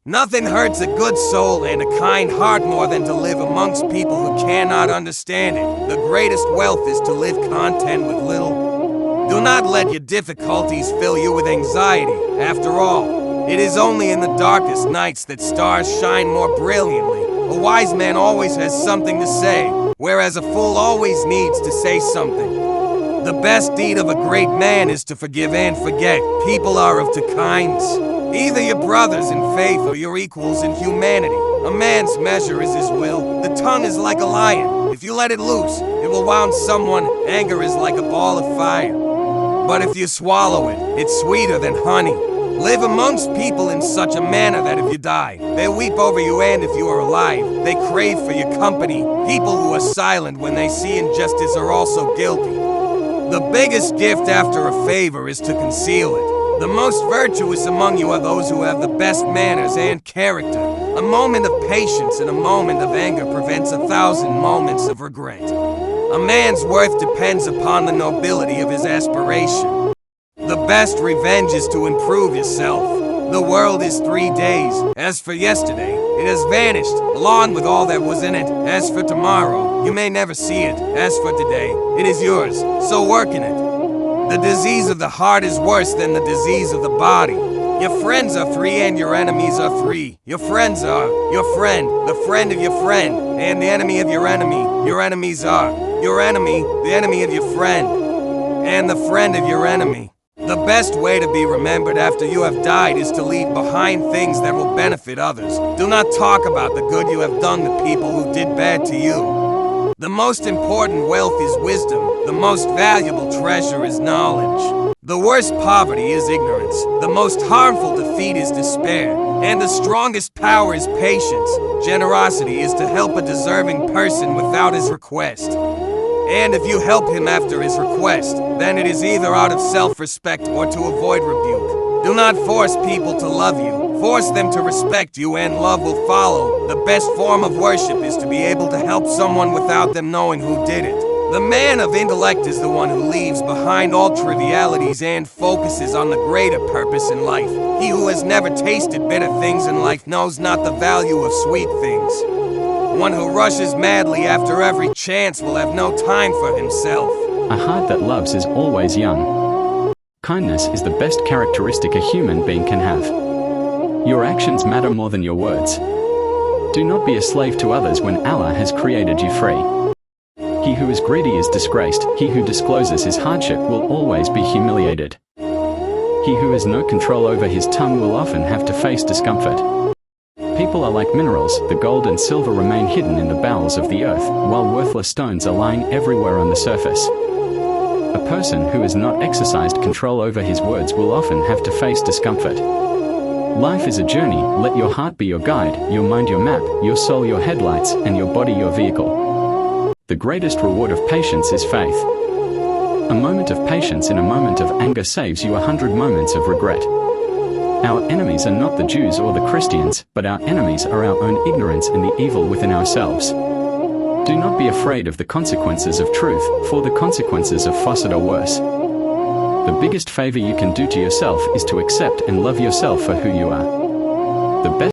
Nothing hurts a good soul and a kind heart more than to live amongst people who cannot understand it. The greatest wealth is to live content with little. Do not let your difficulties fill you with anxiety. After all, it is only in the darkest nights that stars shine more brilliantly. A wise man always has something to say, whereas a fool always needs to say something. The best deed of a great man is to forgive and forget. People are of two kinds. Either your brothers in faith or your equals in humanity. A man's measure is his will. The tongue is like a lion. If you let it loose, it will wound someone. Anger is like a ball of fire. But if you swallow it, it's sweeter than honey. Live amongst people in such a manner that if you die, they weep over you, and if you are alive, they crave for your company. People who are silent when they see injustice are also guilty. The biggest gift after a favor is to conceal it. The most virtuous among you are those who have the best manners and character. A moment of patience and a moment of anger prevents 1,000 moments of regret. A man's worth depends upon the nobility of his aspiration. The best revenge is to improve yourself. The world is 3 days. As for yesterday, it has vanished, along with all that was in it. As for tomorrow, you may never see it. As for today, it is yours, so work in it. The disease of the heart is worse than the disease of the body. Your friends are 3 and your enemies are 3. Your friends are your friend, the friend of your friend, and the enemy of your enemy. Your enemies are your enemy, the enemy of your friend, and the friend of your enemy. The best way to be remembered after you have died is to leave behind things that will benefit others. Do not talk about the good you have done to people who did bad to you. The most important wealth is wisdom. The most valuable treasure is knowledge. The worst poverty is ignorance. The most harmful defeat is despair. And the strongest power is patience. Generosity is to help a deserving person without his request. And if you help him after his request, then it is either out of self-respect or to avoid rebuke. Do not force people to love you. Force them to respect you, and love will follow. The best form of worship is to be able to help someone without them knowing who did it. The man of intellect is the one who leaves behind all trivialities and focuses on the greater purpose in life. He who has never tasted bitter things in life knows not the value of sweet things. One who rushes madly after every chance will have no time for himself. A heart that loves is always young. Kindness is the best characteristic a human being can have. Your actions matter more than your words. Do not be a slave to others when Allah has created you free. He who is greedy is disgraced. He who discloses his hardship will always be humiliated. He who has no control over his tongue will often have to face discomfort. People are like minerals. The gold and silver remain hidden in the bowels of the earth, while worthless stones are lying everywhere on the surface. A person who has not exercised control over his words will often have to face discomfort. Life is a journey. Let your heart be your guide, your mind your map, your soul your headlights, and your body your vehicle. The greatest reward of patience is faith. A moment of patience in a moment of anger saves you 100 moments of regret. Our enemies are not the Jews or the Christians, but our enemies are our own ignorance and the evil within ourselves. Do not be afraid of the consequences of truth, for the consequences of falsehood are worse. The biggest favor you can do to yourself is to accept and love yourself for who you are. The best